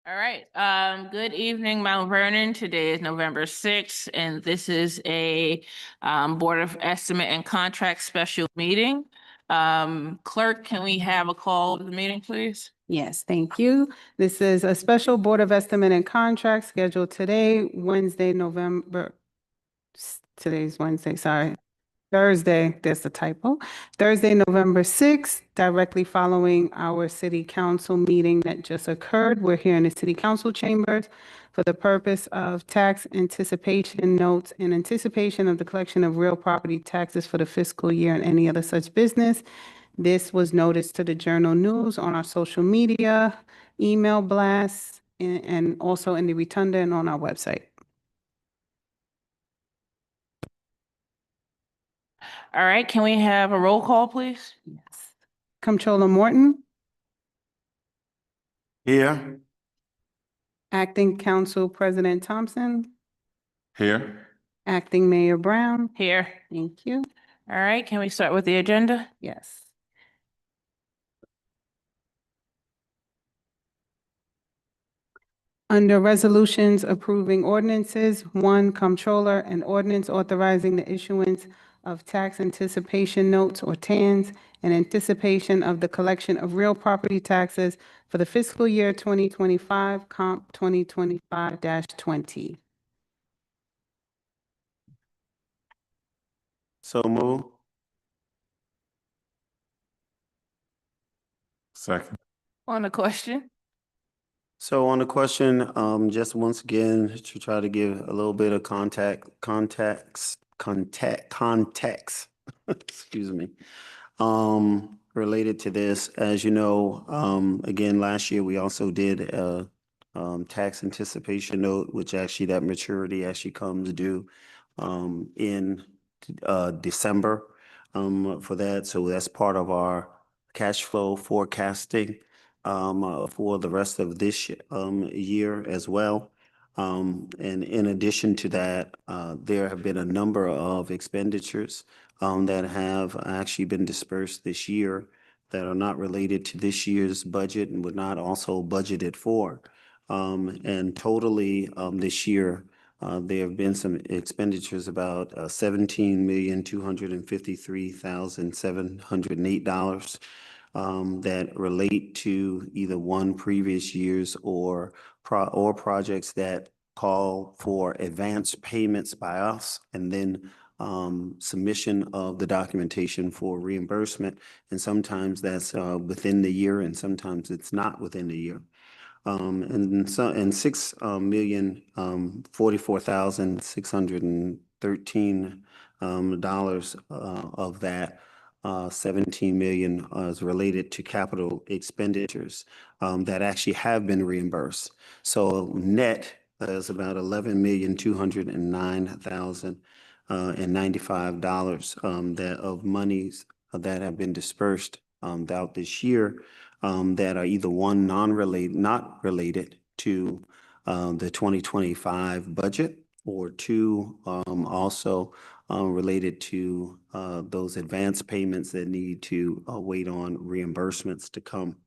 All right. Good evening, Mount Vernon. Today is November 6th, and this is a Board of Estimate and Contract special meeting. Clerk, can we have a call of the meeting, please? Yes, thank you. This is a special Board of Estimate and Contract scheduled today, today's Wednesday, sorry. Thursday, there's a typo. Thursday, November 6th, directly following our city council meeting that just occurred. We're here in the city council chambers for the purpose of tax anticipation notes in anticipation of the collection of real property taxes for the fiscal year and any other such business. This was noticed to the Journal News, on our social media, email blasts, and also in the Rotunda and on our website. All right, can we have a roll call, please? Yes. Comptroller Morton, Here. Acting Council President Thompson, Here. Acting Mayor Brown. Here. Thank you. All right, can we start with the agenda? Yes. Under resolutions approving ordinances, 1, Comptroller, an ordinance authorizing the issuance of tax anticipation notes or TANs in anticipation of the collection of real property taxes for the fiscal year 2025, Comp 2025-20. So move. Second. On the question? So on the question, just once again, to try to give a little bit of context, excuse me, related to this. As you know, again, last year, we also did a tax anticipation note, which actually that maturity actually comes due in December for that. So that's part of our cash flow forecasting for the rest of this year as well. And in addition to that, there have been a number of expenditures that have actually been dispersed this year that are not related to this year's budget and were not also budgeted for. And totally this year, there have been some expenditures about $17,253,708 that relate to either one previous years or projects that call for advanced payments by us, and then submission of the documentation for reimbursement. And sometimes that's within the year, and sometimes it's not within the year. And $6,044,613 of that 17 million is related to capital expenditures that actually have been reimbursed. So net is about $11,209,095 that of monies that have been dispersed out this year that are either one not related to the 2025 budget, or two also related to those advance payments that need to wait on reimbursements to come.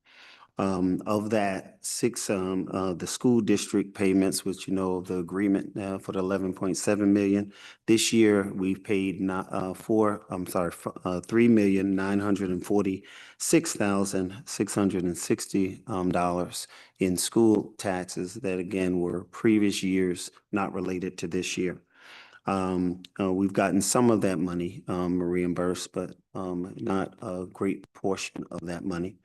Of that, the school district payments, which you know the agreement for the 11.7 million. This year we've paid $3,946,660 in school taxes that again were previous years, not related to this year. We've gotten some of that money reimbursed, but not a great portion of that money.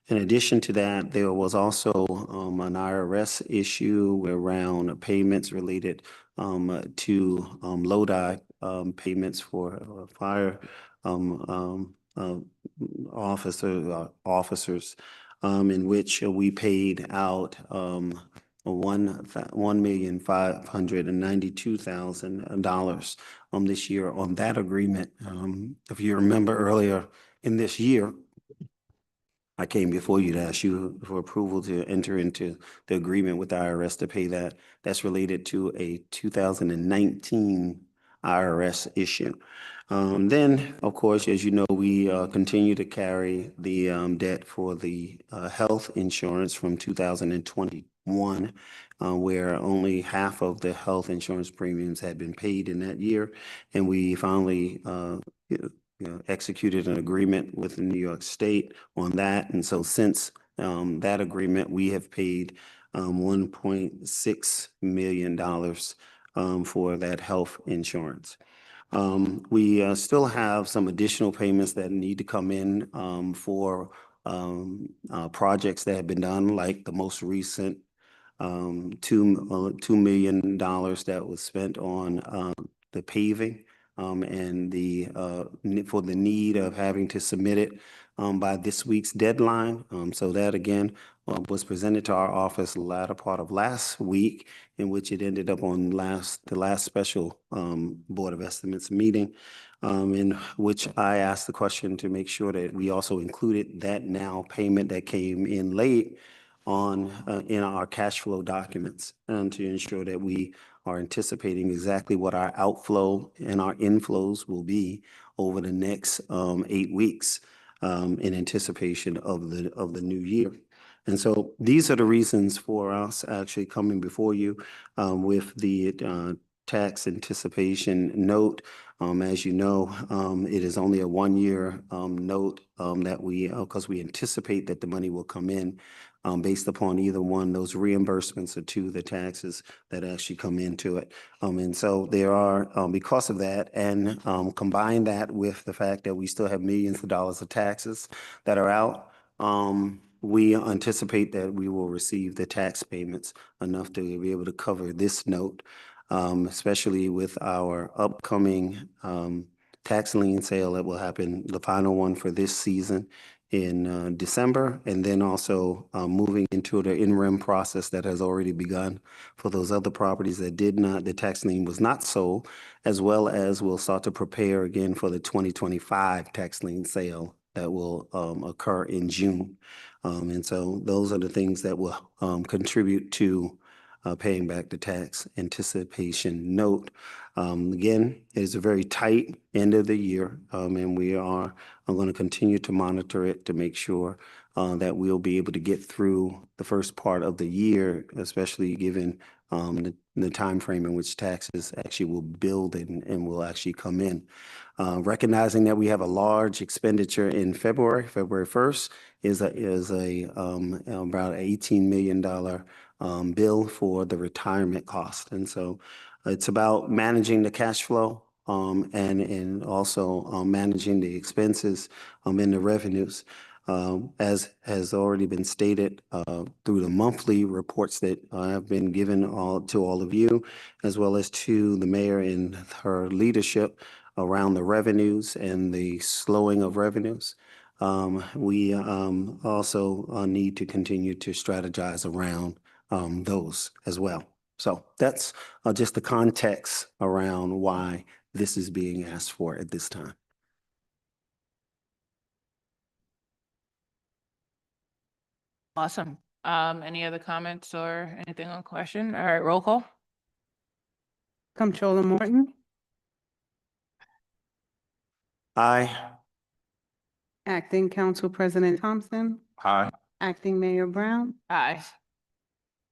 In addition to that, there was also an IRS issue around payments related to LODI payments for fire officers, in which we paid out $1,592,000 this year on that agreement. If you remember earlier in this year, I came before you to ask you for approval to enter into the agreement with the IRS to pay that. That's related to a 2019 IRS issue. Then, of course, as you know, we continue to carry the debt for the health insurance from 2020 2021, where only half of the health insurance premiums had been paid in that year. And we finally executed an agreement with New York State on that. And so since that agreement, we have paid $1.6 million for that health insurance. We still have some additional payments that need to come in for projects that have been done, like the most recent $2 million that was spent on the paving and for the need of having to submit it by this week's deadline. So that again was presented to our office the latter part of last week, in which it ended up on the last special Board of Estimates meeting, in which I asked the question to make sure that we also included that now payment that came in late in our cash flow documents, and to ensure that we are anticipating exactly what our outflow and our inflows will be over the next 8 weeks in anticipation of the new year. And so these are the reasons for us actually coming before you with the tax anticipation note. As you know, it is only a 1-year note that because we anticipate that the money will come in based upon either one, those reimbursements, or two, the taxes that actually come into it. And so there are, because of that, and combine that with the fact that we still have millions of dollars of taxes that are out, we anticipate that we will receive the tax payments enough to be able to cover this note, especially with our upcoming tax lien sale that will happen, the final one for this season in December, and then also moving into the in-rem process that has already begun for those other properties that the tax lien was not sold, as well as we'll start to prepare again for the 2025 tax lien sale that will occur in June. And so those are the things that will contribute to paying back the tax anticipation note. Again, it is a very tight end of the year, and we are going to continue to monitor it to make sure that we'll be able to get through the first part of the year, especially given the time frame in which taxes actually will build and will actually come in. Recognizing that we have a large expenditure in February 1st is about $18 million bill for the retirement cost. And so it's about managing the cash flow and also managing the expenses and the revenues. As has already been stated through the monthly reports that have been given to all of you, as well as to the mayor in her leadership around the revenues and the slowing of revenues. We also need to continue to strategize around those as well. So that's just the context around why this is being asked for at this time. Awesome. Any other comments or anything on question? All right, roll call. Comptroller Morton, Aye. Acting Council President Thompson, Aye. Acting Mayor Brown. Aye.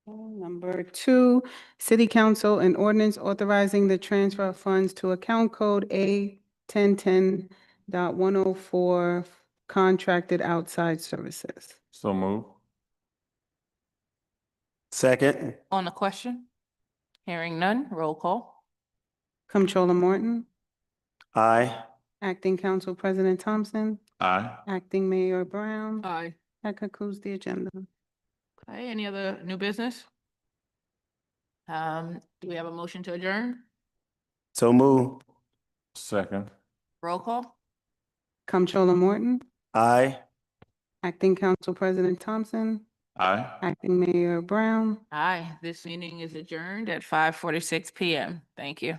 Number 2, City Council, an ordinance authorizing the transfer of funds to account code A1010.104 contracted outside services. So move. Second. On the question? Hearing none, roll call. Comptroller Morton, Aye. Acting Council President Thompson, Aye. Acting Mayor Brown. Aye. That concludes the agenda. Okay, any other new business? Do we have a motion to adjourn? So move. Second. Roll call? Comptroller Morton, Aye. Acting Council President Thompson, Aye. Acting Mayor Brown. Aye, this meeting is adjourned at 5:46 PM. Thank you.